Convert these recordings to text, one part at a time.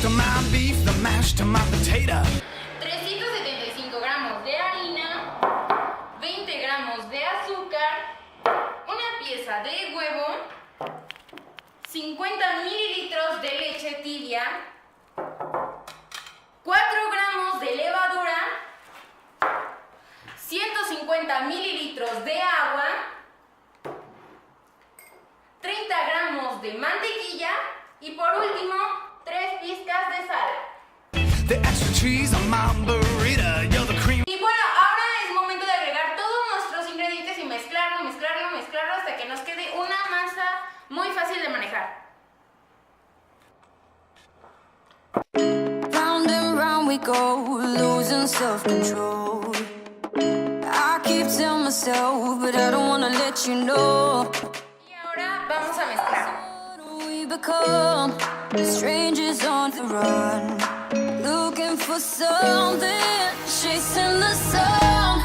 mastermind beef, the mash to my potato. 375 gramos de harina, 20 gramos de azúcar, una pieza de huevo, 50 mililitros de leche tibia, 4 gramos de levadura, 150 mililitros de agua, 30 gramos de mantequilla y por último 3 pizcas de sal. The extra cheese on my burrito, you're the cream. Y bueno, ahora es momento de agregar todos nuestros ingredientes y mezclarlo hasta que nos quede una masa muy fácil de manejar. Round and round we go, losing self-control. I keep telling myself, but I don't wanna let you know. Y ahora vamos a mezclar. We become strangers on the run, looking for something, chasing the sun.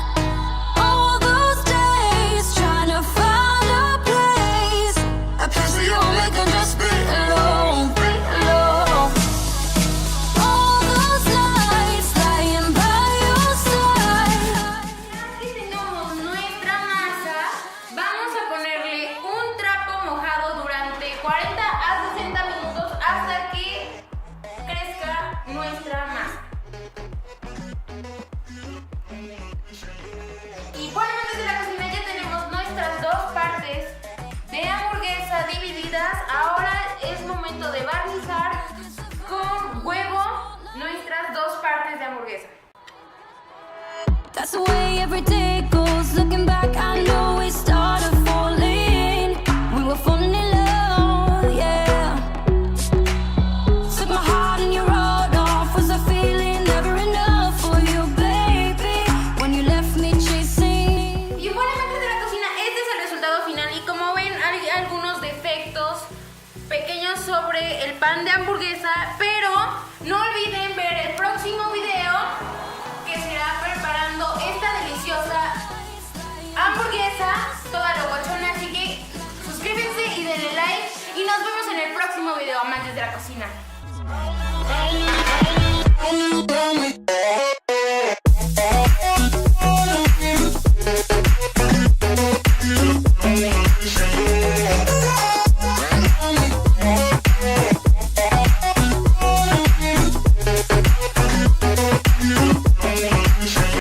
All those days trying to find a place, a place where you'll make them just be alone, be alone. All those nights lying by your side. Ya que tengamos nuestra masa, vamos a ponerle un trapo mojado durante 40 a 60 minutos hasta que crezca nuestra masa. Y bueno, amigos de la cocina, ya tenemos nuestras dos partes de hamburguesa divididas. Ahora es momento de barnizar con huevo nuestras dos partes de hamburguesa. That's the way every day goes. Looking back, I know we started falling. We were falling in love, yeah. Took my heart and you wrote off. Was I feeling never enough for you, baby? When you left me chasing. Y bueno, amigos de la cocina, este es el resultado final. Y como ven, hay algunos defectos pequeños sobre el pan de hamburguesa, pero no olviden ver el próximo video que será preparando esta deliciosa hamburguesa toda locochona. Así que suscríbanse y denle like y nos vemos en el próximo video, amantes de la cocina.